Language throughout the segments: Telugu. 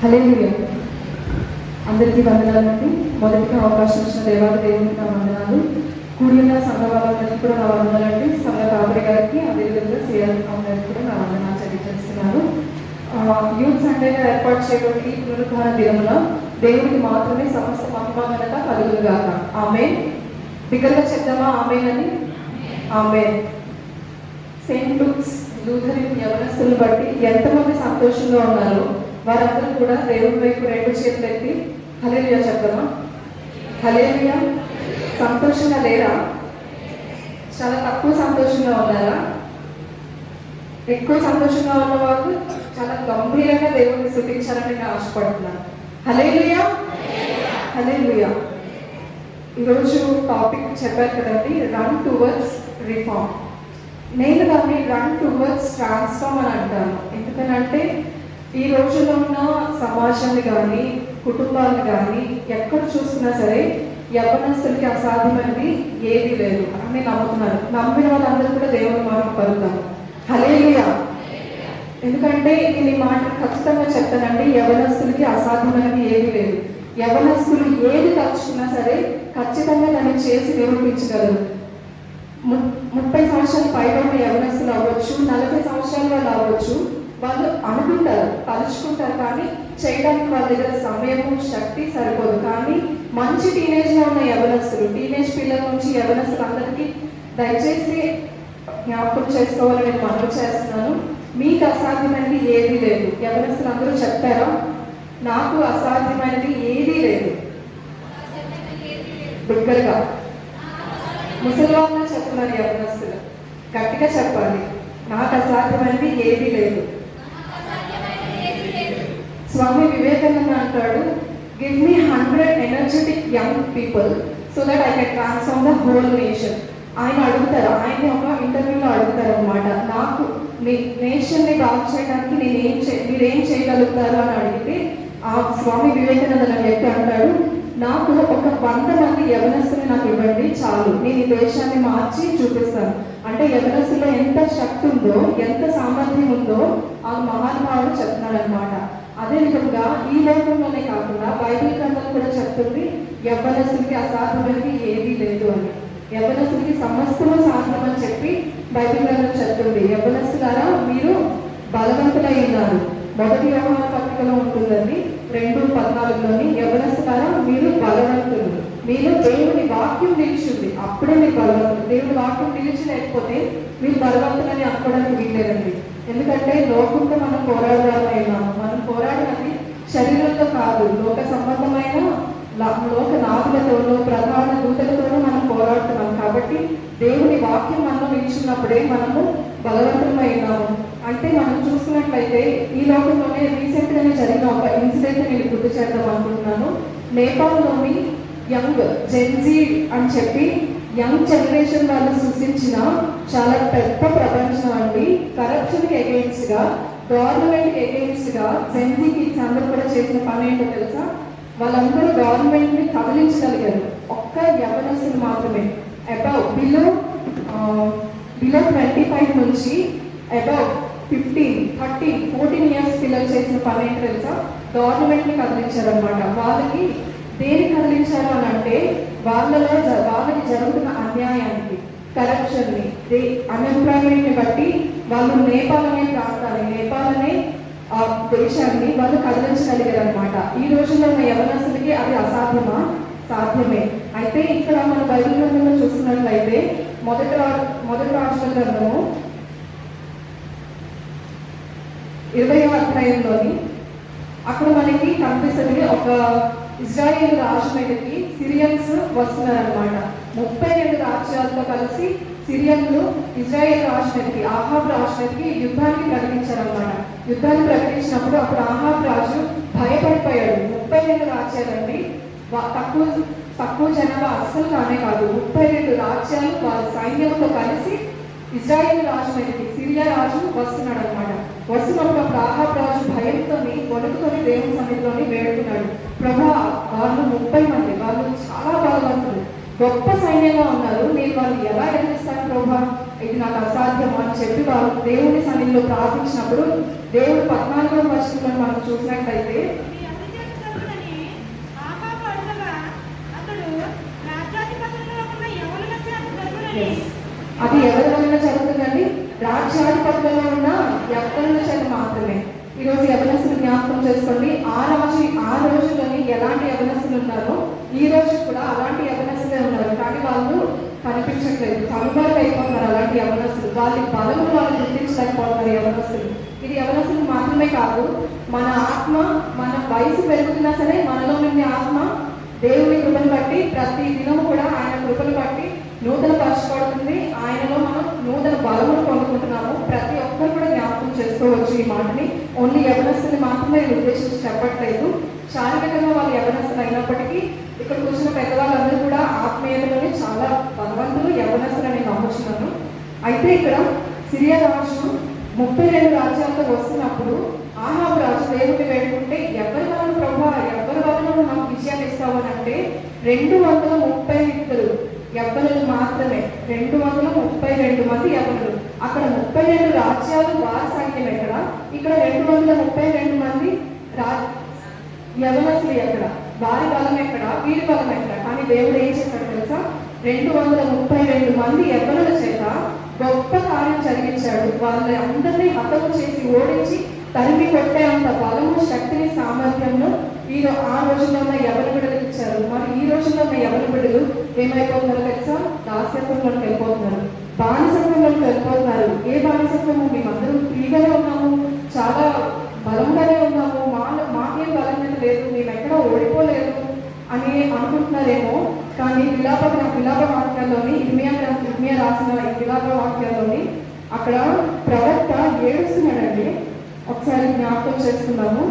హల్లెలూయా. అందరికీ వందనాలండి. మొదటిగా అవకాశం ఇచ్చిన దేవాది దేవునికి నా వందనాలు. కూడి ఉన్న సంఘ వాళ్ళందరికీ కూడా నా వందనాలండి. సంఘ కాపరి గారికి, అదేవిధంగా సిఆర్ గారికి కూడా నా వందనాలు తెలియజేస్తున్నాను. యూత్ సండేగా ఏర్పాటు చేయబడి ఈ పునరుద్ధాన దినమున దేవునికి మాత్రమే సమస్త మహిమఘనత కలుగునుగాక. ఆమేన్. బిగ్గరగా చెప్దామా ఆమేన్ అని? ఆమేన్. సెయింట్ లూక్స్ లూథరన్ యవనస్తులను బట్టి ఎంతమంది సంతోషంగా ఉన్నారో వారందరూ కూడా దేవుని వైపు రెండు చేతులు ఎత్తి హల్లెలూయా చెప్దామా? హల్లెలూయా. సంతోషంగా లేరా? చాలా తక్కువ సంతోషంగా ఉన్నారా? ఎక్కువ సంతోషంగా ఉన్న వాళ్ళు చాలా గంభీరంగా దేవుడిని స్తుతించాలని నేను ఆశపడుతున్నాను. హల్లెలూయా, హల్లెలూయా. ఈరోజు టాపిక్ చెప్పారు కదండి, రన్ టువర్డ్స్ రిఫార్మ్. నేను దాన్ని రన్ టువర్డ్స్ ట్రాన్స్ఫార్మ్ అని అంటాను. ఎందుకనంటే ఈ రోజుల్లో ఉన్న సమాజాన్ని కానీ కుటుంబాలను కానీ ఎక్కడ చూసుకున్నా సరే యవ్వనస్తులకి అసాధ్యమైనది ఏదీ లేదు అని నేను నమ్ముతున్నాను. నమ్మిన వాళ్ళందరూ కూడా దేవుని మాట పలుకుతాము. హల్లెలూయా. ఎందుకంటే నేను ఈ మాట ఖచ్చితంగా చెప్తానండి, యవ్వనస్తులకి అసాధ్యమైనది ఏదీ లేదు. యవ్వనస్తులు ఏది తలుచుకున్నా సరే ఖచ్చితంగా దాన్ని చేసి నిరూపించగలరు. 30 సంవత్సరాలు పైబడిన యవ్వనస్తులు అవ్వచ్చు, 40 సంవత్సరాల వాళ్ళు అవ్వచ్చు. వాళ్ళు అనుకుంటారు, తలుచుకుంటారు, కానీ చేయడానికి వాళ్ళ దగ్గర సమయము శక్తి సరిపోదు. కానీ మంచి టీనేజ్లో ఉన్న యవ్వనస్తులు, టీనేజ్ పిల్లల నుంచి యవ్వనస్తులు అందరికీ దయచేసి జ్ఞాపకం చేసుకోవాలని నేను మనవి చేస్తున్నాను. మీకు అసాధ్యమైనది ఏదీ లేదు. యవ్వనస్తులు అందరూ చెప్తారా? నాకు అసాధ్యమైనది ఏదీ లేదు. బిగ్గరగా ముసలివాళ్ళ చెప్తున్నారు యవ్వనస్తులు, గట్టిగా చెప్పాలి. నాకు అసాధ్యమైనది ఏదీ లేదు. స్వామి వివేకానంద అంటాడు, give me 100 energetic young people so that I can transform the whole nation. ఆయన అడుగుతారు, ఆయన ఒక ఇంటర్వ్యూలో అడుగుతారు అనమాట, నాకు మీ నేషన్ని బాగు చేయడానికి మీరేం చేయగలుగుతారు అని అడిగితే ఆ స్వామి వివేకానంద అనే వ్యక్తి అంటాడు, నాకు ఒక 100 మంది యవనస్తుని నాకు ఇవ్వండి చాలు, నేను ఈ దేశాన్ని మార్చి చూపిస్తాను. అంటే యవనస్తులో ఎంత శక్తి ఉందో, ఎంత సామర్థ్యం ఉందో ఆ మహానుభావుడు చెప్తున్నాడు అనమాట. అదే విధంగా ఈ లోకంలోనే కాకుండా బైబిల్ గ్రంథం కూడా చెప్తుంది, యవ్వనస్తులకి అసాధ్యమైనది ఏదీ లేదు అని. యవ్వనస్తులకి సమస్తము సాధ్యం అని చెప్పి బైబిల్ గ్రంథం చెప్తుంది. యవ్వనస్తులారా మీరు బలవంతులై ఉన్నారు. 1 యోహాను పత్రికలో ఉంటుందండి, 2:14లోని, యవ్వనస్తులారా మీరు బలవంతులు, మీరు దేవుని వాక్యం నిలిచింది, అప్పుడే మీరు బలవంతులు. దేవుని వాక్యం నిలిచి లేకపోతే మీరు బలవంతులని అనుకోవడానికి వీల్లేదండి. ఎందుకంటే లోకంతో మనం పోరాడాలన్నాము. మనం పోరాడినది శరీరంతో కాదు, లోక సంబంధమైన లోక నాదులతోనూ ప్రధాన దూతలతోనూ మనం పోరాడుతున్నాం. కాబట్టి దేవుని వాక్యం మనం నిలిచినప్పుడే మనము బలవంతమై ఉన్నాము. అంటే మనం చూసుకున్నట్లయితే ఈ లోకంలోనే రీసెంట్ గానే జరిగిన ఒక ఇన్సిడెంట్ నేను గుర్తు చేద్దాం అనుకుంటున్నాను. నేపాల్లోని యంగ్ జెన్జీ అని చెప్పి యంగ్ జనరేషన్ వాళ్ళు సృష్టించిన చాలా పెద్ద ప్రపంచం అండి. కరప్షన్కి అగెయిన్స్ట్ గా, గవర్నమెంట్ అగెయిన్స్ట్ గా జెన్జీ కిడ్స్ అందరూ కూడా చేసిన పని ఏంటో తెలుసా? వాళ్ళందరూ గవర్నమెంట్ ని కదిలించగలిగారు. ఒక్క యవనస్తులు మాత్రమే అబౌవ్ బిలో 25 నుంచి అబౌవ్ 15, 13, 14 ఇయర్స్ పిల్లలు చేసిన పని ఏంటో తెలుసా? గవర్నమెంట్ ని కదిలించారనమాట. వాళ్ళకి దేని కదిలించారు అని అంటే వాళ్ళకి జరుగుతున్న అన్యాయానికి, కరప్షన్ ని, అన్ఎంప్లాయ్మెంట్ ని బట్టి వాళ్ళు నేపాల్ అనే ప్రాంతాన్ని, నేపాల్ అనే దేశాన్ని వాళ్ళు కదిలించగలిగారు అనమాట. ఈ రోజుల్లో ఉన్న యవనస్తులకి అది అసాధ్యమా? సాధ్యమే. అయితే ఇక్కడ మన బైబిల్ గ్రంథంలో చూస్తున్నట్లయితే మొదటి రాజుల గ్రంథము 20వ అధ్యాయంలోని అక్కడ మనకి కనిపిస్తుంది, ఒక ఇజ్రాయేల్ రాజు మీదకి సిరియన్స్ వస్తున్నారనమాట. 32 రాజ్యాలతో కలిసి సిరియన్లు ఇజ్రాయేల్ రాజు మీదకి, ఆహాబ్ రాజు మీదకి యుద్ధానికి ప్రకటించారనమాట. యుద్ధాన్ని ప్రకటించినప్పుడు అప్పుడు ఆహాబ్ రాజు భయపడిపోయాడు. 32 రాజ్యాలండి, తక్కువ జనాభా అస్సలు కానే కాదు. 32 రాజ్యాలు వాళ్ళ సైన్యంతో కలిసి ఇజ్రాయేల్ రాజు మీదకి, సిరియా రాజు వస్తున్నాడు అనమాట. వస్తున్నప్పుడు అప్పుడు ఆహాబ్ రాజు భయంతో వణుకుతోని దేవుని సన్నిధిలోని వేడుకున్నాడు, ప్రభా వాళ్ళు 30 మంది, వాళ్ళు చాలా బలవంతులు, గొప్ప సైన్యంగా ఉన్నారు, నేను వాళ్ళు ఎలా ఎదిరిస్తాను ప్రభా? ఇది నాకు అసాధ్యం అని చెప్పి వాళ్ళు దేవుని సన్నిధిలో ప్రార్థించినప్పుడు దేవుడు 14వ వచనంలో మనం చూసినట్లయితే అది ఎవరి వలన జరుగుతుందండి? రాజ్యాధిపతులలో ఉన్న యవ్వనుల చేత మాత్రమే. ఈరోజు యవ్వనస్తులు జ్ఞాపకం చేసుకోండి. ఆ రోజుల్లోని ఎలాంటి యవ్వనస్తులు ఉన్నారో ఈ రోజు కూడా అలాంటి యవ్వనస్తులే ఉన్నారు. కానీ వాళ్ళు కనిపించట్లేదు, కనుమరుగు అయిపోతున్నారు. అలాంటి యవ్వనస్తులు వాళ్ళ బలము వాళ్ళు గుర్తించలేకపోతున్నారు యవ్వనస్తులు. ఇది యవ్వనస్తులు మాత్రమే కాదు, మన ఆత్మ మన వయసు పెరుగుతున్నా సరే మనలో ఉండే ఆత్మ దేవుని కృపను బట్టి ప్రతి దినము కూడా ఆయన కృపను బట్టి నూతన పరచబడుతుంది. ఆయనలో మనం నూతన బలమును పొందుకుంటున్నాము. ప్రతి ఒక్కరు కూడా జ్ఞాపకం చేసుకోవచ్చు ఈ మాటని. ఓన్లీ యవనస్తుని మాత్రమే ఉద్దేశించి చెప్పట్లేదు. శారీరకంగా వాళ్ళు యవనస్తులు అయినప్పటికీ ఇక్కడ కూర్చున్న పెద్దవాళ్ళందరూ కూడా ఆత్మీయతలోనే చాలా బలవంతులు యవనస్తులు అని నమ్ముచున్నాను. అయితే ఇక్కడ సిరియా రాజు 32 రాజ్యాలతో వస్తున్నప్పుడు ఆహాబు రాజు దేవుడిని వేడుకుంటే ఎవరి వలన ప్రభా, ఎవరి వలన నాకు విజయాన్ని ఇస్తావు అని అంటే 232 యవ్వనులు మాత్రమే. 232 మంది యవ్వనులు. అక్కడ 32 రాజ్యాలు వారి సైన్యం ఎక్కడ, ఇక్కడ 232 మంది యవనస్తులు ఎక్కడ, వారి బలం ఎక్కడ, వీరి బలం ఎక్కడ. కానీ దేవుడు ఏం చేశాడు తెలుసా? 232 మంది యవ్వనుల చేత గొప్ప కార్యం జరిగించాడు. వాళ్ళని అందరినీ హతము చేసి ఓడించి తరిమి కొట్టే అంత బలము, శక్తిని, సామర్థ్యంలో ఆ రోజుల్లో ఉన్న యవన బిడ్డలకు ఇచ్చారు. మరి ఈ రోజుల్లో ఉన్న యవన బిడ్డలు ఏమైపోతున్నారో తెలుసా? దాస్యత్వంలోకి వెళ్ళిపోతున్నారు, బానిసత్వంలోకి వెళ్ళిపోతున్నారు. ఏ బానిసత్వము? మేమందరం ఫ్రీగానే ఉన్నాము, చాలా బలంగానే ఉన్నాము, మాకేం బలమైన లేదు, మేము ఎక్కడా ఓడిపోలేదు అని అనుకుంటున్నారేమో. కానీ విలాప వాక్యాల్లోని ఇర్మియా రాసిన ఈ విలాప వాక్యాల్లోని అక్కడ ప్రవక్త ఏడుస్తున్నాడండి. ఒకసారి జ్ఞాపకం చేసుకున్నాము.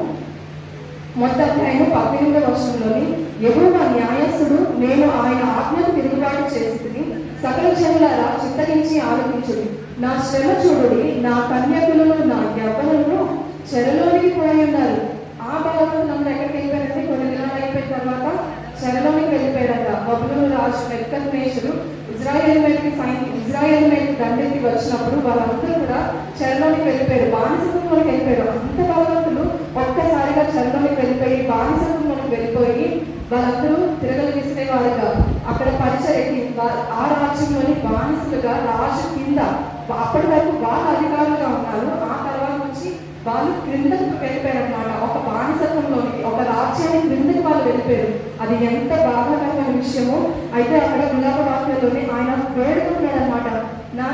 మొదటి అధ్యాయం 18వ వచనంలోని యెహోవా న్యాయస్థుడు, నేను ఆయన ఆజ్ఞకు తిరుగుబాటు చేసి సకల జనులారా చిత్తగించి ఆలోచించుడి. నా శ్రమ చూడుడి, నా కన్యకులను నా యవ్వనులను చెరలోనికి పోయి ఉన్నారు. ఆ బలవంతులందరూ ఎక్కడికి వెళ్ళిపోయారంటే కొన్ని దినాలు అయిపోయిన తర్వాత చెరలోనికి వెళ్ళిపోయారంట. బబులోను రాజు నెబుకద్నెజరు ఇజ్రాయేల్ మీదకి దండెత్తి వచ్చినప్పుడు వాళ్ళందరూ కూడా చెరలోనికి వెళ్ళిపోయారు, బానిసత్వంలోకి వెళ్ళిపోయారు. అంత బలవంతులు ఒక్కసారిగా చెరలోనికి వెళ్ళిపోయి బానిసత్వంలోకి వెళ్ళిపోయి వాళ్ళందరూ తిరగలు విసిరేవారుగా అక్కడ పరిచయకి ఆ రాజ్యంలోని బానిసలుగా రాజు కింద అప్పటి వరకు వాళ్ళ అధికారులుగా ఉన్నారు. ఆ తర్వాత నుంచి వాళ్ళు క్రిందకు వెళ్ళిపోయారనమాట. ఒక బానిసత్వంలోని ఒక రాజ్యాన్ని క్రిందకి వాళ్ళు వెళ్ళిపోయారు. అది ఎంత బాధాకరమైన విషయమో. అయితే అక్కడ విలాప వాక్యాల్లోనే ఆయన వేడుకుంటున్నాడు అనమాట. నా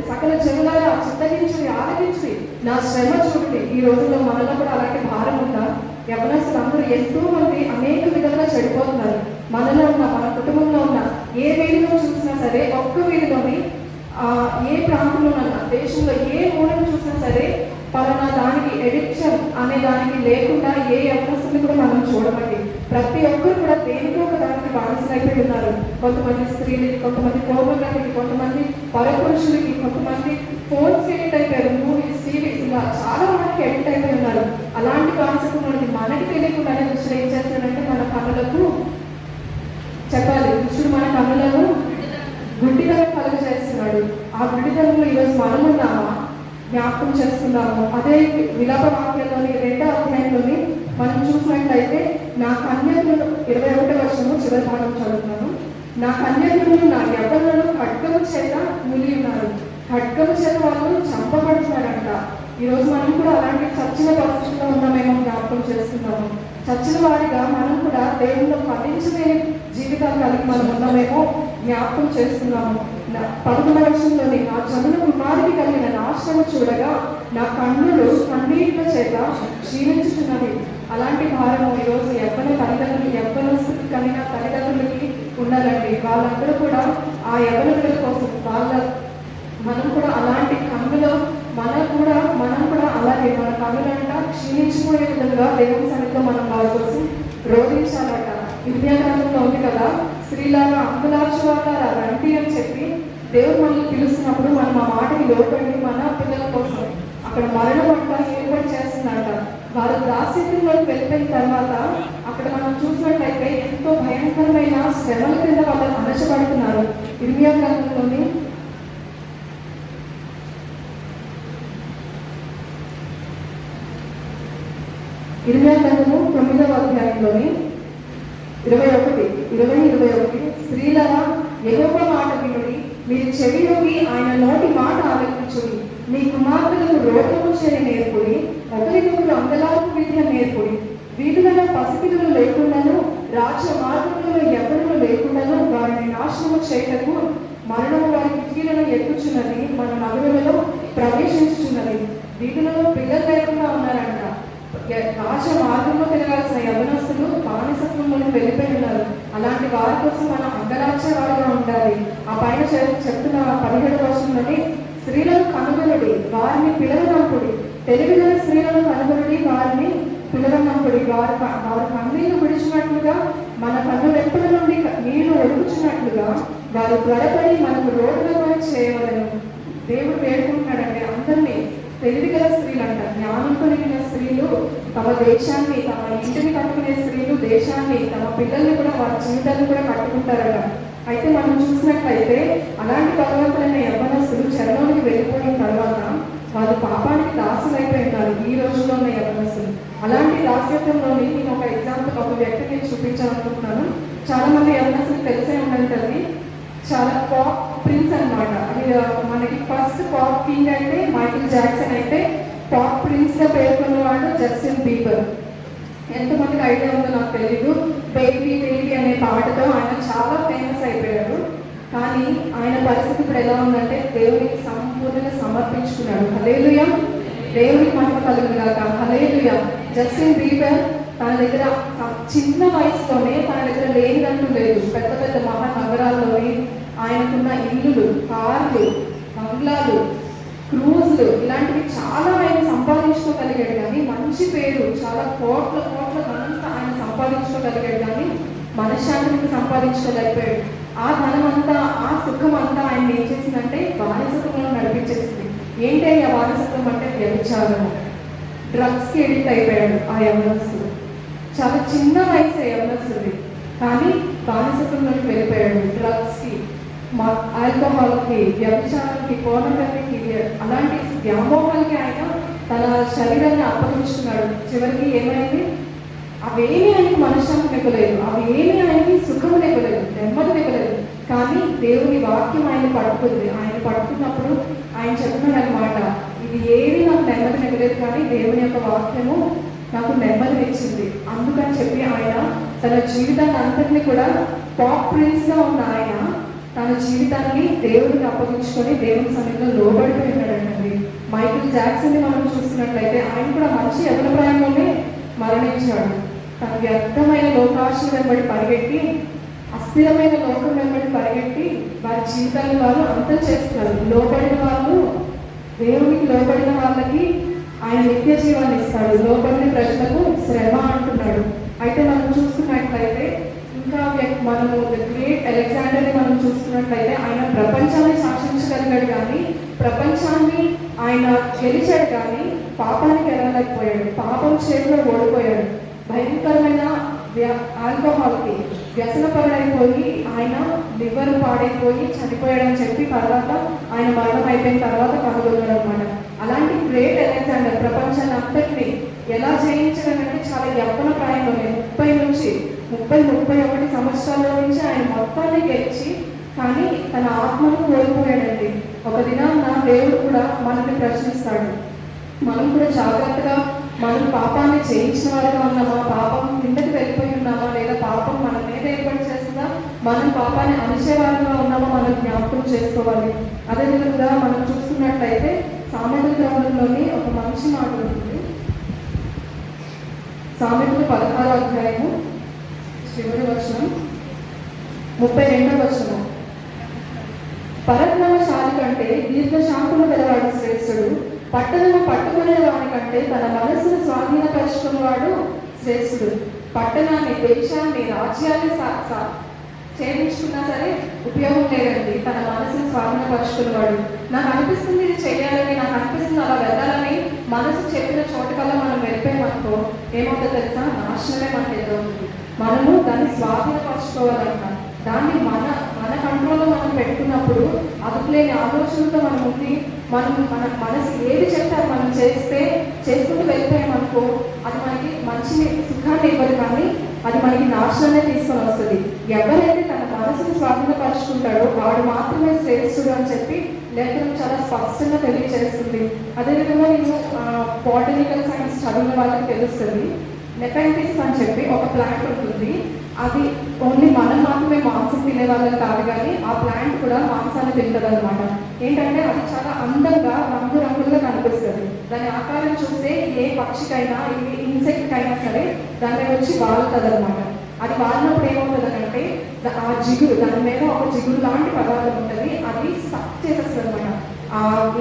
సకల జనులారా చిత్తగించి ఆలకించి నా శ్రమ చూడండి. ఈ రోజుల్లో మనలో కూడా అలాంటి భారం ఉందా? యవ్వనస్తులు అందరూ ఎంతో మంది అనేక విధాలుగా చెడిపోతున్నారు. మనలో ఉన్న, మన కుటుంబంలో ఉన్న ఏ వీధిలో చూసినా సరే, ఒక్క వీధిలోని ఏ ప్రాంతంలోనన్నా దేశంలో ఏ మూలను చూసినా సరే పలానా దానికి ఎడిక్షన్ అనే దానికి లేకుండా ఏ యవ్వనస్తుని కూడా మనం చూడమండి. ప్రతి ఒక్కరు కూడా దేనికో ఒక దానికి బానిసలైపోయి ఉన్నారు. కొంతమంది స్త్రీలకి, కొంతమంది పోర్నోగ్రఫీకి, కొంతమంది పరపురుషులకి, కొంతమంది ఫోన్స్ ఎడిట్ అయిపోయారు, మూవీస్, టీవీస్, ఇలా చాలా మందికి ఎడిట్ అయిపోయి ఉన్నారు. అలాంటి బానిసత్వం మనకి తెలియకుండానే దుష్టుడు ఏం చేస్తాడంటే మన కన్నులకు చెప్పాలి, దుష్టుడు మన కన్నులను గుడ్డిదనం కలుగ చేస్తున్నాడు. ఆ గుడ్డిదనంలో ఈరోజు మనం ఉన్నామా? జ్ఞాపకం చేస్తున్నాము. అదే విలాప వాక్యంలోని 2వ అధ్యాయంలోని మనం చూసినట్లయితే నా కన్యకులను 21వ వచనము చివరి భాగం చదువుతున్నాను. నా కన్యకులను నా యవ్వనులను ఖడ్గము చేత మూలి ఉన్నారు. ఖడ్గము చేత వాళ్ళు చంపబడుతున్నారంట. ఈరోజు మనం కూడా అలాంటి చచ్చిన పరిస్థితుల్లో ఉన్నామేమో జ్ఞాపకం చేస్తున్నాము. చచ్చిన వారిగా మనం కూడా దేవుల్లో ఫలించలేని జీవితాలు కలిగి మనం ఉన్నామేమో జ్ఞాపకం చేస్తున్నాము. 11వ వచనంలోని నా జనుల కుమారుడికి కలిగిన నాశనము చూడగా నా కన్నులు కన్నీళ్ల చేత క్షీణించుతున్నవి. అలాంటి భారము ఈరోజు యవ్వనస్తులకు కలిగిన తల్లిదండ్రులకి ఉండాలండి. వాళ్ళందరూ కూడా ఆ యవ్వనుల కోసం మనం కూడా అలాంటి కన్నులో మనం కూడా అలాగే మన కన్నులంట క్షీణించిపోయే విధంగా దేవుని సన్నిధిలో మనం వాళ్ళ కోసం రోధించాలట. ఇర్మియా గ్రంథంలో ఉంది కదా, స్త్రీలారా అంకులార్చువారా రండి అని చెప్పి దేవుడు మనల్ని పిలుస్తున్నప్పుడు మనం ఆ మాటకి లోపడి మన పిల్లల కోసం అక్కడ మరణం అంట ఏర్పాటు చేస్తుందంట. వారు దాస్యత్వంలోకి వెళ్ళిపోయిన తర్వాత అక్కడ మనం చూసినట్లయితే ఎంతో భయంకరమైన శ్రమల కింద వాళ్ళు అణచబడుతున్నారు. ఇర్మియా గ్రంథంలోని ఇర్మియా గ్రంథము 9వ అధ్యాయంలోని 21 స్త్రీలరా యెహోవా మాట వినుడి, మీరు చెవియొగ్గి ఆయన నోటి మాట ఆలకించుడి. మీ కుమార్తెలకు రోగము చేయని నేర్పుడి, ఒకరికొకరు అంగలార్పు విద్య నేర్పుడి. వీధులలో పసిపిల్లలు లేకుండాను రాజ్య మార్గములలో ఎవరు లేకుండాను వారిని నాశనము చేయటకు మరణము వారి కిటికీలను ఎక్కుచున్నది, మన నగరులలో ప్రవేశించుచున్నది. వీధులలో పిల్లలు లేకుండా ఉన్నారంట. రాజ మార్గంలో తిరగాల్సిన యవనస్తులు బానిసత్వంలోకి వెళ్ళిపోయి ఉన్నారు. అలాంటి వారి కోసం మనం అంగరాజ్యవారుగా ఉండాలి. ఆ పైన చెప్తున్న 17వ వచనంలోని స్త్రీలను కనుగొనుడి, వారిని పిలవనంపుడి. తెలివిగల స్త్రీలను కనుగొనుడి, వారిని పిలవనంపుడి. వారి కన్నీళ్లు విడిచినట్లుగా మన కన్నులు ఎప్పటి నుండి నీళ్లు ఒడుగుచున్నట్లుగా వారు త్వరపడి మనకు రోడ్లపై చేయవలను. దేవుడు వేడుకుంటున్నాడంటే అందరినీ తెలివిగల స్త్రీలు అంట, జ్ఞానంతో నిండిన స్త్రీలు తమ దేశాన్ని, తమ ఇంటిని కట్టుకునే స్త్రీలు దేశాన్ని, తమ పిల్లల్ని కూడా వారి జీవితాన్ని కూడా కట్టుకుంటారట. అయితే మనం చూసినట్లయితే అలాంటి బలవంతులైన యవ్వనస్తులు చెరలోనికి వెళ్ళిపోయిన తర్వాత వాళ్ళు పాపానికి దాసులు అయిపోయినారు. ఈ రోజుల్లో ఉన్న యవ్వనస్తులు అలాంటి దాస్యత్వంలోని నేను ఒక ఎగ్జాంపుల్, ఒక వ్యక్తిని చూపించాలనుకుంటున్నాను. చాలా మంది యవ్వనస్తులు తెలిసే ఉండండి, చాలా పాప్ ప్రిన్స్ అనమాట. అది మనకి ఫస్ట్ పాప్ కింగ్ అయితే మైకిల్ జాక్సన్, అయితే పాప్ ప్రిన్స్ గా పేర్కొన్నవాడు జస్టిన్ బీబర్. ఎంతమందికి ఐడియా ఉందో నాకు తెలీదు. బేబీ బేబీ అనే పాటతో ఆయన చాలా ఫేమస్ అయిపోయాడు. కానీ ఆయన పరిస్థితి ఇప్పుడు ఎలా ఉందంటే దేవునికి సంపూర్ణంగా సమర్పించుకున్నాడు. హల్లెలూయా, దేవునికి మహిమ కలుగుగాక. హల్లెలూయా. జస్టిన్ బీబర్ తన దగ్గర చిన్న వయసులోనే తన దగ్గర లేనిదంటూ లేదు. పెద్ద పెద్ద మహానగరాల్లోని ఆయనకున్న ఇల్లులు, కార్లు, బంగ్లాలు, క్రూజ్లు ఇలాంటివి చాలా ఆయన సంపాదించుకోగలిగాడు. కానీ మంచి పేరు, చాలా కోట్ల ధనంతా ఆయన సంపాదించుకోగలిగాడు. కానీ మనశ్శాంతిని సంపాదించుకోలేకపోయాడు. ఆ ధనం అంతా, ఆ సుఖం అంతా ఆయన ఏం చేసిందంటే బానిసత్వంలో నడిపించేసింది. ఏంటి ఆ బానిసత్వం అంటే వ్యభిచారము, డ్రగ్స్ కి ఎడిక్ట్ అయిపోయాడు ఆ యవ్వనస్తుడు. చాలా చిన్న వయసు యవ్వనస్తుడి, కానీ బానిసత్వంలోకి వెళ్ళిపోయాడు. డ్రగ్స్ కి, ఆల్కహాల్ కి, వ్యభిచారానికి, పోర్నోగ్రఫీకి, అలాంటి వ్యామోహాలకి ఆయన తన శరీరాన్ని అప్పగించుకున్నాడు. చివరికి ఏమైంది? అవేమీ ఆయనకి మనశ్శాంతి ఇవ్వలేదు, అవి ఏమీ ఆయనకి సుఖం ఇవ్వలేదు, నెమ్మది ఇవ్వలేదు. కానీ దేవుని వాక్యం ఆయన పట్టుకుంది. ఆయన పట్టుకున్నప్పుడు ఆయన చెప్తున్నాడు అన్నమాట, ఇది ఏది నాకు నెమ్మది ఇవ్వలేదు, కానీ దేవుని యొక్క వాక్యము నాకు నెమ్మది ఇచ్చింది. అందుకని చెప్పి ఆయన తన జీవితాన్ని అంతటినీ కూడా పాప్ ప్రిన్స్ గా ఉన్న ఆయన తన జీవితాన్ని దేవుడికి అప్పగించుకొని దేవుని సమయంలో లోబడిపోయి ఉన్నాడండి. మైకిల్ జాక్సన్ ని మనం చూస్తున్నట్లయితే ఆయన కూడా మంచి యవ్వన ప్రాయంలోనే మరణించాడు. తన వ్యర్థమైన లోకాశల వెంబడి పరిగెట్టి, అస్థిరమైన లోకం వెంబడి పరిగెట్టి వారి జీవితాన్ని వారు అంతం చేస్తున్నారు. లోబడిన వాళ్ళు, దేవునికి లోబడిన వాళ్ళకి ఆయన నిత్య జీవాన్ని ఇస్తాడు, లోబడిన ప్రజలకు శ్రమ అంటున్నాడు. అయితే మనం చూసుకున్నట్లయితే ఇంకా మనము గ్రేట్ అలెగ్జాండర్ ని మనం చూస్తున్నట్లయితే ఆయన ప్రపంచాన్ని శాసించగలిగాడు, కానీ ప్రపంచాన్ని ఆయన గెలిచాడు, కానీ పాపానికి ఎరగలేకపోయాడు. పాపం చేతిలో ఓడిపోయాడు. భయంకరమైన ఆల్కహాల్ కి వ్యసనపరుడైపోయి ఆయన లివర్ పాడైపోయి చనిపోయాడని చెప్పి తర్వాత ఆయన మరణం అయిపోయిన తర్వాత కనుగొన్నాడు అనమాట. అలాంటి గ్రేట్ అలెగ్జాండర్ ప్రపంచాన్ని అంతటినీ ఎలా జయించగలంటే చాలా యవ్వన ప్రాయంలోనే 30 నుంచి 31 సంవత్సరాల నుంచి ఆయన మొత్తాన్ని గెలిచి, కానీ తన ఆత్మను కోల్పోయాడండి. ఒక దినాన్న దేవుడు కూడా మనల్ని ప్రశ్నిస్తాడు. మనం కూడా జాగ్రత్తగా మనం పాపాన్ని జయించిన వారిగా ఉన్నామా, పాపం కిందకి వెళ్ళిపోయి ఉన్నామా, లేదా పాపం మన మీద ఏర్పాటు చేస్తుందా, మనం పాపాన్ని అణిచేవారిగా ఉన్నామా, మనం జ్ఞాపకం చేసుకోవాలి. అదేవిధంగా మనం చూస్తున్నట్లయితే సామెతల గ్రంథంలోని ఒక మంచి మాట ఉంటుంది. సామెతలు 16వ అధ్యాయము చివరి వచనం 32వ వచనం. పరజ్ఞానశాలి కంటే దీర్ఘశాంతము గలవాడు శ్రేష్ఠుడు, పట్టణము పట్టుకునే వాడి కంటే తన మనస్సును స్వాధీనపరుచుకున్నవాడు శ్రేష్ఠుడు. పట్టణాన్ని, దేశాన్ని, రాజ్యాన్ని చేయించుకున్నా సరే ఉపయోగం లేదండి తన మనసును స్వాధీనపరుచుకున్నవాడు. నాకు అనిపిస్తుంది ఇది చేయాలని, నాకు అనిపిస్తుంది అలా వెళ్ళాలని మనసు చెప్పిన చోటుకల్లా మనం వెళ్ళిపోయామనుకో ఏమవుతుందో తెలుసా? నాశనమే మనకు ఎదురవుతుంది. మనము దాన్ని స్వాధీనపరచుకోవాలంట. దాన్ని మన మన కంట్రోల్లో మనం పెట్టుకున్నప్పుడు అదుపులేని ఆలోచనలతో మనం ఉండి మన మనసు ఏది చెప్తే అది మనం చేసుకుంటూ వెళ్ళిపోయామనుకో, అది మనకి మంచి సుఖాన్ని ఇవ్వదు, కానీ అది మనకి నాశనాన్ని తీసుకొని వస్తుంది. ఎవరైతే తన మనసును స్వాధీనపరుచుకుంటాడో వాడు మాత్రమే శ్రేష్ఠుడు అని చెప్పి లేఖనం చాలా స్పష్టంగా తెలియజేస్తుంది. అదేవిధంగా నేను బాటనికల్ సైన్స్ చదివిన వాళ్ళకి తెలుస్తుంది. నెఫెంటిస్ అని చెప్పి ఒక ప్లాంట్ ఉంటుంది. అది ఓన్లీ మనం మాత్రమే మాంసం తినే వాళ్ళని కాదు, కానీ ఆ ప్లాంట్ కూడా మాంసాన్ని తింటుంది అనమాట. ఏంటంటే అది చాలా అందంగా రంగురంగులుగా కనిపిస్తుంది. దాని ఆకారం చూస్తే ఏ పక్షికైనా ఏ ఇన్సెక్ట్ అయినా సరే దాని మీద వచ్చి వాలుతుంది అనమాట. అది వాలినప్పుడు ఏమవుతుంది అంటే ఆ జిగురు, దాని మీద ఒక జిగురు లాంటి పదార్థం ఉంటుంది, అది స్టక్ చేసేస్తుంది అనమాట.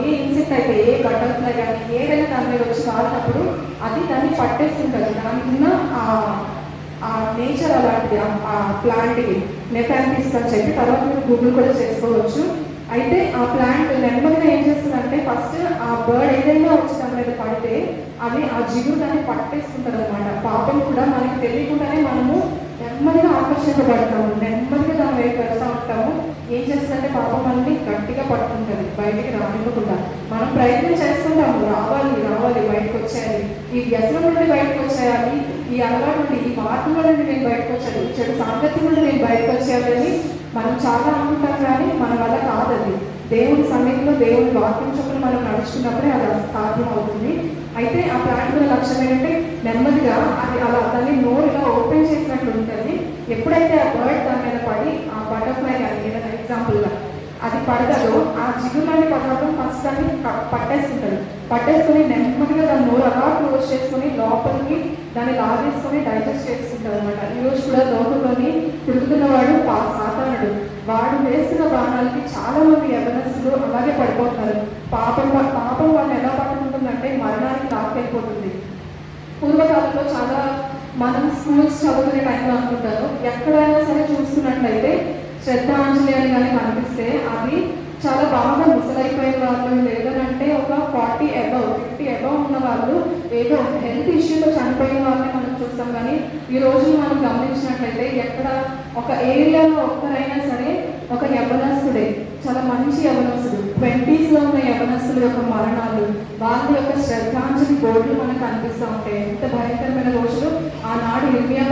ఏ ఇన్సెక్ట్ అయితే ఏ బటర్ఫ్లై కానీ ఏదైనా దాని మీద వచ్చి వాలినప్పుడు అది దాన్ని పట్టేస్తుంటుంది. దానికి ఉన్న ఆ నేచర్ అలాంటిది ఆ ప్లాంట్కి. నెఫాంటిస్ అని చెప్పి తర్వాత మీరు గూగుల్ కూడా చేసుకోవచ్చు. అయితే ఆ ప్లాంట్ నెమ్మదిగా ఏం చేస్తుందంటే ఫస్ట్ ఆ బర్డ్ ఏదైనా వచ్చి దాని మీద పడితే అది ఆ జిగురు దాన్ని పట్టేస్తుంటుంది అనమాట. పాపం కూడా మనకి తెలియకుండానే మనము నెమ్మదిగా ఆకర్షించబడతాము, నెమ్మదిగా దాని వైపు వెళ్తూ ఉంటాము. ఏం చేస్తుందంటే పాపం మనల్ని గట్టిగా పట్టుకుంటుంది, బయటికి రానివ్వకుండా. మనం ప్రయత్నం చేస్తుంటాము, రావాలి బయటకు వచ్చేయాలి, ఈ వ్యసనం నుండి బయటకు వచ్చేయాలి, ఈ అలవాటు నుండి ఈ మార్పుల నుండి నేను బయటకు వచ్చాను, చెడు సాంగత్యం నుండి నేను బయటకు వచ్చేయాలని మనం చాలా అనుకుంటాం, కానీ మన వల్ల కాదది. దేవుడి సన్నిధిలో దేవుడి వాక్యం చొప్పున మనం నడుచుకున్నప్పుడే అది సాధ్యం అవుతుంది. అయితే ఆ ప్లాంట్ లక్ష్యం ఏంటంటే నెమ్మదిగా అది అలా దాన్ని నోరుగా ఓపెన్ చేసినట్లు ఉంటుంది. ఎప్పుడైతే ఆ బర్డ్ దాని మీద పడి ఆ బటర్ఫ్లై కానీ ఏదైనా ఎగ్జాంపుల్గా అది పడగదో ఆ జిగురు లాంటి పదార్థం ఫస్ట్ దాన్ని పట్టేస్తుంటుంది. పట్టేసుకొని నెమ్మదిగా దాని నోరు అలా క్లోజ్ చేసుకొని లోపలికి దాన్ని లాగేసుకొని డైజెస్ట్ చేసుకుంటారు అనమాట. ఈరోజు కూడా లోకంలోని తిరుగుతున్నవాడు సాతానుడు. వాడు వేస్తున్న బాణాలకి చాలా మంది యవనస్తులు అలాగే పడిపోతున్నారు. పాపం వాళ్ళని ఎలా పట్టుకుంటుందంటే మరణానికి లాక్కెళ్ళిపోతుంది. పూర్వకాలంలో చాలా మనం స్కూల్స్ చదువుకునే టైంలో అనుకుంటారు, ఎక్కడైనా సరే చూసుకున్నట్లయితే శ్రద్ధాంజలి అని కానీ కనిపిస్తే అది చాలా బాగా ముసలైపోయిన వాళ్ళు, లేదనంటే ఒక 40 above 50 above ఉన్న వాళ్ళు, ఏదో హెల్త్ ఇష్యూతో చనిపోయిన వాళ్ళని మనం చూస్తాం. కానీ ఈ రోజు మనం గమనించినట్లయితే ఎక్కడ ఒక ఏరియాలో ఒక్కరైనా సరే ఒక యవనస్తుడే, చాలా మంచి యవనస్తుడు, 20s లో ఉన్న యవనస్తుల యొక్క మరణాలు, వాళ్ళ యొక్క శ్రద్ధాంజలి బోర్డులు మనకు కనిపిస్తూ ఉంటాయి. ఎంత భయంకరమైన రోజులు ఆనాడు ఇర్మియా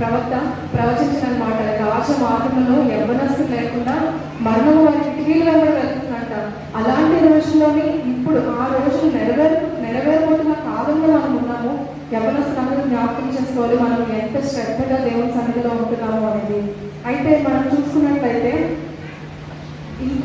ప్రవక్త ప్రవచించినమాట. రాజ మార్గంలో యవ్వనస్తులు లేకుండా మరణం వారి కిటికీలు వెంబడి వెళ్తుందంట. అలాంటి రోజుల్లోని ఇప్పుడు ఆ రోజులు నెరవేరబోతున్న కాలంలో మనం ఉన్నాము. యవ్వనస్తులందరూ జ్ఞాపకం చేసుకోవాలి మనం ఎంత శ్రద్ధగా దేవుని సన్నిధిలో ఉంటున్నాము అనేది. అయితే మనం చూసుకున్నట్లయితే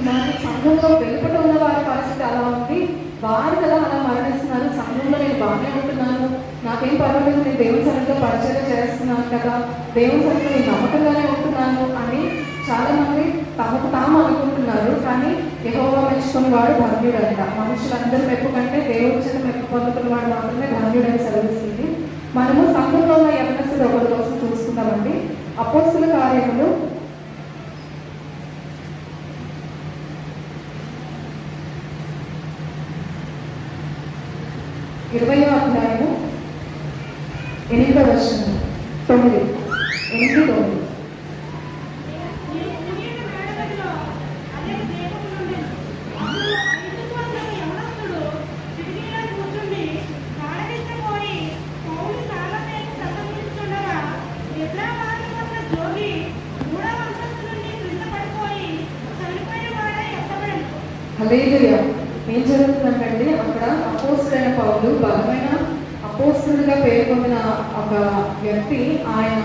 మన సంఘంలో వెలుపట ఉన్న వారి పరిస్థితి అలా ఉంది. వారు కదా అలా మరణిస్తున్నారు. సంఘంలో నేను బాగానే ఉంటున్నాను, నాకేం పర్వాలేదు, నేను దేవుని సన్నిధిలో పరిచయం చేస్తున్నాను కదా, దేవుని సన్నిధిలో నేను నమ్మకంగానే ఉంటున్నాను అని చాలా మంది తమకు తాము అనుకుంటున్నారు. కానీ యెహోవా మెచ్చుకుని వాడు ధన్యుడంట. మనుషులందరూ మెప్పు కంటే దేవుడి చేత మెప్పు పొందుతున్న వాడు మాత్రమే ధన్యుడని సెలవిస్తుంది. మనము సంఘంలో ఉన్న యవనస్తుడు ఒకరి కోసం చూసుకుందామండి. అపోస్తుల కార్యములు 20వ అధ్యాయము 8వ వచనం 9. హల్లెలూయా. ఏం జరుగుతుందంటే అక్కడ అపోస్తులైన పౌలు బలమైన అపోస్తులుగా పేరు పొందిన ఒక వ్యక్తి ఆయన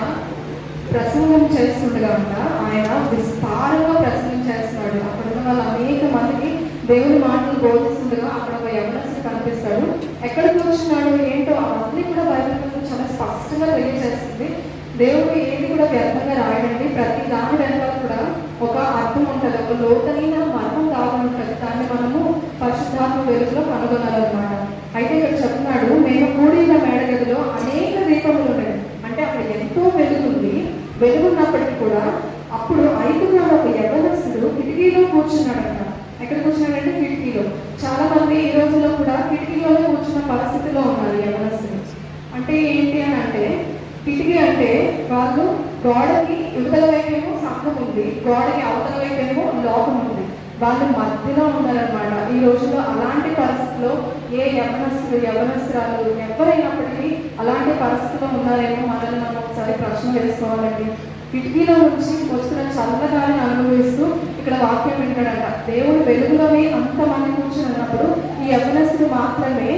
ప్రసంగం చేస్తుండగా ఆయన విస్తారంగా ప్రసంగం చేస్తున్నాడు. అక్కడ ఉన్న వాళ్ళు అనేక మందికి దేవుని మాటలు బోధిస్తుండగా అక్కడ ఒక యవనస్తుడు కనిపిస్తాడు. ఎక్కడ కూర్చున్నాడు ఏంటో అవన్నీ కూడా బైబిల్ చాలా స్పష్టంగా తెలియజేస్తుంది. దేవుడు ఏది కూడా వ్యర్థంగా రాయడండి. ప్రతి దాని వెనకాల కూడా ఒక అర్థం ఉంటుంది, ఒక లోతైన మర్మం దాగి ఉంటుంది. దాన్ని మనము పరిశుద్ధాత్మ వెలుగులో కనుగొనాలన్నమాట. అయితే ఇక్కడ చెప్తున్నాడు, మేము కూడిన మేడగదిలో అనేక దీపములు ఉన్నాయి. అంటే అక్కడ ఎంతో వెలుగుంది. వెలుగున్నప్పటికీ కూడా అప్పుడు 5 ఒక యవనస్తుడు కిటికీలో కూర్చున్నాడంట. ఎక్కడ కూర్చున్నాడంటే కిటికీలో. చాలా మంది ఈ రోజుల్లో కూడా కిటికీలోనే కూర్చున్న పరిస్థితిలో ఉన్నారు యవనస్తులు. అంటే ఏంటి అని అంటే కిటికీ అంటే వాళ్ళు గోడకి యువతల వైపేమో సంఘం ఉంది, గోడకి అవతల వైపేమో లోకం ఉంది, వాళ్ళు మధ్యలో ఉన్నారనమాట. ఈ రోజుల్లో అలాంటి పరిస్థితుల్లో ఏ యవనస్తురాలు ఎవరైనప్పటికీ అలాంటి పరిస్థితిలో ఉన్నారేమో మనల్ని మనం ఒకసారి ప్రశ్న వేసుకోవాలండి. కిటికీలో నుంచి వస్తున్న చల్లగాలిని అనుభవిస్తూ ఇక్కడ వాక్యం వింటాడట. దేవుడు వెలుగులోనే అంతమంది కూర్చుని ఉన్నప్పుడు ఈ యవనస్తుడు మాత్రమే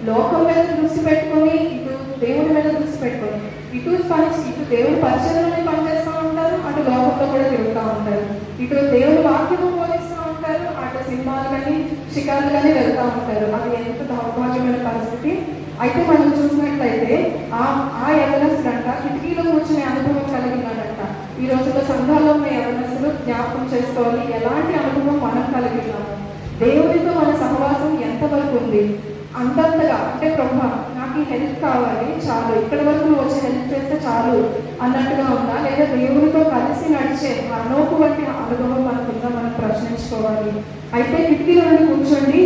లోకం మీద దృష్టి పెట్టుకొని, ఇటు దేవుడి మీద దృష్టి పెట్టుకొని, ఇటు దేవుడి పరిచయంలోనే పనిచేస్తూ ఉంటారు, అటు లోకంలో కూడా తిరుగుతూ ఉంటారు, ఇటు దేవుడి వాక్యము బోధిస్తూ ఉంటారు, అటు సినిమాలు కానీ షికారులు కానీ వెళ్తూ ఉంటారు. అది ఎంత దౌర్భాగ్యమైన పరిస్థితి. అయితే మనం చూసినట్లయితే ఆ యవనస్తుడంట కిటికీలో కూర్చునే అనుభవం కలిగినాడంట. ఈ రోజుల్లో సంఘాల్లో ఉన్న యవనస్తులు జ్ఞాపకం చేసుకోవాలి, ఎలాంటి అనుభవం మనం కలిగినాము, దేవుడితో మన సహవాసం ఎంతవరకు ఉంది. అంతంతగా అంటే ప్రభు నాకు ఈ హెల్ప్ కావాలి చాలు, ఇక్కడి వరకు నువ్వు వచ్చి హెల్ప్ చేస్తే చాలు అన్నట్టుగా ఉందా, లేదా దేవుడితో కలిసి నడిచే అనోపు వంటి అనుభవం మనకుందా మనం ప్రశ్నించుకోవాలి. అయితే కిటికీలో నుండి కూర్చోండి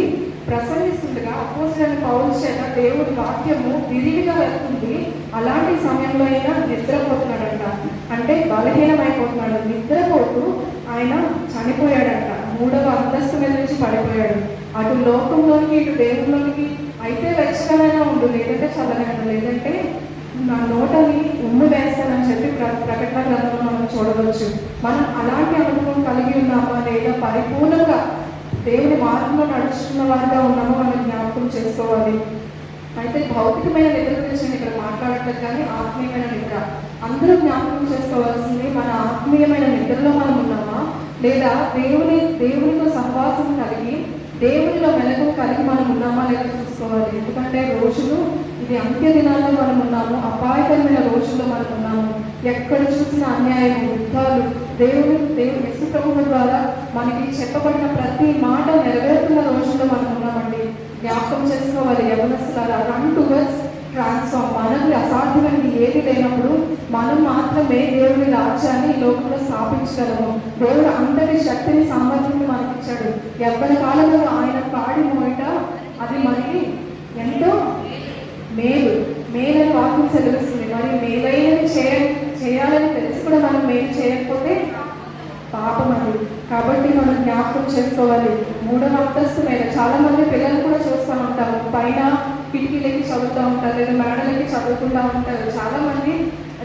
ప్రసంగిస్తుండగా అపోస్తలుడైన పౌలు చేత దేవుడి వాక్యము విరివిగా వెళ్తుంది. అలాంటి సమయంలో అయినా నిద్రపోతున్నాడంట, అంటే బలహీనమైపోతున్నాడు. నిద్రపోతూ ఆయన చనిపోయాడంట, 3వ అంతస్తు మీద నుంచి పడిపోయాడు. అటు లోకంలోనికి ఇటు దేవుళ్ళలోనికి. అయితే వెచ్చగానే ఉండు, లేదంటే చల్లగా ఉండు, లేదంటే నా నోటని ఉమ్ము వేస్తానని చెప్పి ప్రకటన గ్రంథంలో మనం చూడవచ్చు. మనం అలాంటి అనుభవం కలిగి ఉన్నామా, లేదా పరిపూర్ణంగా దేవుని మార్గంలో నడుచుకున్న వారిగా ఉన్నామో మనం జ్ఞాపకం చేసుకోవాలి. అయితే భౌతికమైన నిద్ర గురించి నేను ఇక్కడ మాట్లాడట్లేదు, కానీ ఆత్మీయమైన నిద్ర అందరూ జ్ఞాపకం చేసుకోవాల్సింది. మన ఆత్మీయమైన నిద్రలో మనం ఉన్నామా, లేదా దేవునితో సహవాసం కలిగి దేవునిలో మెలకువ కలిగి మనం ఉన్నామా లేదా చూసుకోవాలి. ఎందుకంటే రోజులు ఇది అంత్య దినాల్లో మనం ఉన్నాము, అపాయకరమైన రోజుల్లో మనం ఉన్నాము. ఎక్కడ చూసిన అన్యాయం, యుద్ధాలు, దేవుడు యేసు ప్రభువు ద్వారా మనకి చెప్పబడిన ప్రతి మాట నెరవేరుతున్న రోజుల్లో మనం ఉన్నామండి. జ్ఞాపకం చేసుకోవాలి యవనస్తులారా, రన్ టువర్డ్స్ ట్రాన్స్ఫార్మ్. మనకి అసాధ్యమైనది ఏది లేనప్పుడు మనం మాత్రమే దేవుని రాజ్యాన్ని ఈ లోకంలో స్థాపించగలము. దేవుడు అంతటి శక్తిని సామర్థ్యాన్ని మనకి ఇచ్చాడు. యవ్వన కాలంలో ఆయన పాడి మోయట అది మనకి ఎంతో మేలని వాక్యం సెలవిస్తుంది. మరి మేలైనది చేయాలని తెలిసి కూడా మనం మేలు చేయకపోతే పాపం అది. కాబట్టి మనం జ్ఞాపకం చేసుకోవాలి. 3వ అంతస్తు మీద చాలా మంది పిల్లలు కూడా చూస్తూ ఉంటాము, పైన కిటికీలకి చదువుతూ ఉంటారు, లేదా మేడలకి చదువుకుంటూ ఉంటారు. చాలా మంది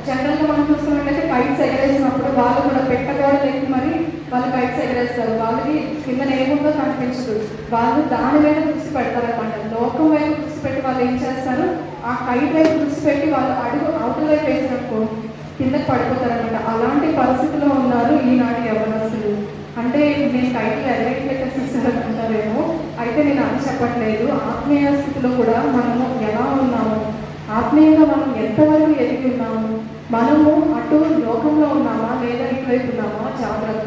జనరల్గా మనం చూసుకున్నట్లయితే కైట్స్ ఎగరేసినప్పుడు వాళ్ళు కూడా పెట్టగోడలకి మరి వాళ్ళు కైట్స్ ఎగరేస్తారు. వాళ్ళకి కింద ఏముందో కనిపించదు, వాళ్ళు దాని మీద దృష్టి పెడతారనమాట. లోకం వైపు దృష్టి పెట్టి వాళ్ళు ఏం చేస్తారు, ఆ కైట్ వైపు దృష్టి పెట్టి వాళ్ళు అడుగు అవతల వైపు వేసినప్పుడు కిందకి పడిపోతారనమాట. అలాంటి పరిస్థితిలో ఉన్నారు ఈనాటి యవనస్తులు. అంటే నేను కైట్లు ఎగరేట్లయితే సిస్టర్ అంటారేమో, అయితే నేను అది చెప్పట్లేదు. ఆత్మీయ స్థితిలో కూడా మనము ఎలా ఉన్నాము, ఆత్మీయంగా మనం ఎంతవరకు ఎదిగి ఉన్నాము, మనము అటు లోకంలో ఉన్నామా లేదా ఇటువైపు ఉన్నామా జాగ్రత్త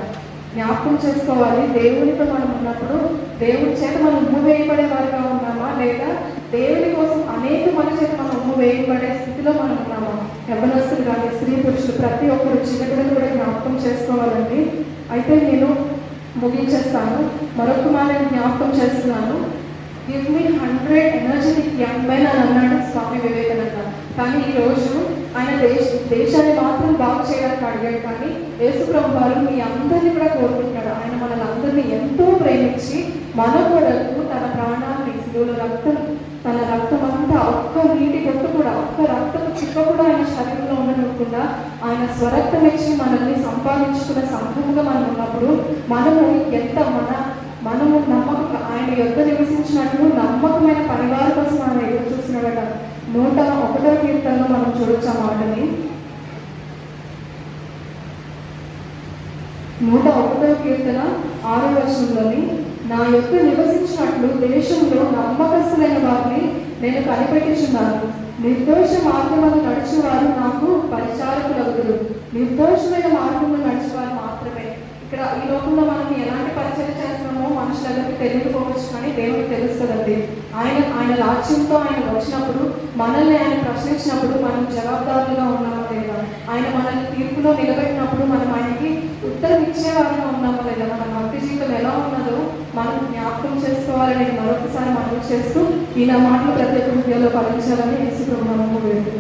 జ్ఞాపకం చేసుకోవాలి. దేవునితో మనం ఉన్నప్పుడు దేవుడి చేత మనం ఉమ్ము వేయబడే వారిగా ఉన్నామా, లేదా దేవుని కోసం అనేక మంది చేత మనం ఉమ్ము వేయబడే స్థితిలో మనం ఉన్నామా. యవ్వనస్తులు కానీ స్త్రీ పురుషులు ప్రతి ఒక్కరు చిన్నపిల్లలు కూడా జ్ఞాపకం చేసుకోవాలండి. అయితే నేను ముగించేస్తాను. మరొక మాట జ్ఞాపకం చేస్తున్నాను. Give me 100 energetic young men అని అన్నాడు స్వామి వివేకానంద. కానీ ఈరోజు ఆయన దేశాన్ని మాత్రం బాగు చేయడానికి అడిగాడు, కానీ యేసు ప్రభు వారు మీ అందరినీ కూడా కోరుకుంటున్నాడు. ఆయన మనల్ని అందరినీ ఎంతో ప్రేమించి మన కొరకు తన ప్రాణాన్ని తన రక్తం అంతా ఒక్క నీటి బొట్టు కూడా, ఒక్క రక్తపు చుక్క కూడా ఆయన శరీరంలో ఉండకుండా ఆయన స్వరక్తం ఇచ్చి మనల్ని సంపాదించుకున్న సంఘముగా మనం ఉన్నప్పుడు మనము ఆయన యొద్ద నివసించినట్లు నమ్మకమైన పరివార కోసం ఆయన ఎదురు చూసినట. 101వ కీర్తనలో మనం చూడొచ్చు ఆ మాటని. 101వ కీర్తన 6వ వచనంలోని, నా యొద్ద నివసించినట్లు దేశంలో నమ్మకస్తులైన వారిని నేను కనిపెట్టుచున్నాను. నిర్దోష మార్గమును నడిచేవారు నాకు పరిచారకులగుదురు. నిర్దోషమైన మార్గమును నడిచేవారు మాత్రమే. ఇక్కడ ఈ లోకంలో మనం ఎలాంటి పరిచయం చేస్తున్నామో మనుషులందరికీ తెలియకపోవచ్చు, కానీ దేవుడికి తెలుస్తుందండి. ఆయన రాజ్యంతో ఆయన వచ్చినప్పుడు మనల్ని ఆయన ప్రశ్నించినప్పుడు మనం జవాబుదారులుగా ఉన్నామా లేదా, ఆయన మనల్ని తీర్పులో నిలబెట్టినప్పుడు మనం ఆయనకి ఉత్తరం ఇచ్చేవారిగా ఉన్నామా లేదా, మన భక్తి జీవితం ఎలా ఉన్నదో మనం జ్ఞాపకం చేసుకోవాలని మరొకసారి మనం చేస్తూ ఈ నా మాటలు ప్రతి ఒక్క హృదయంలో ఫలించాలని యేసు ప్రభువు నామములో వేడుకుంటున్నాను.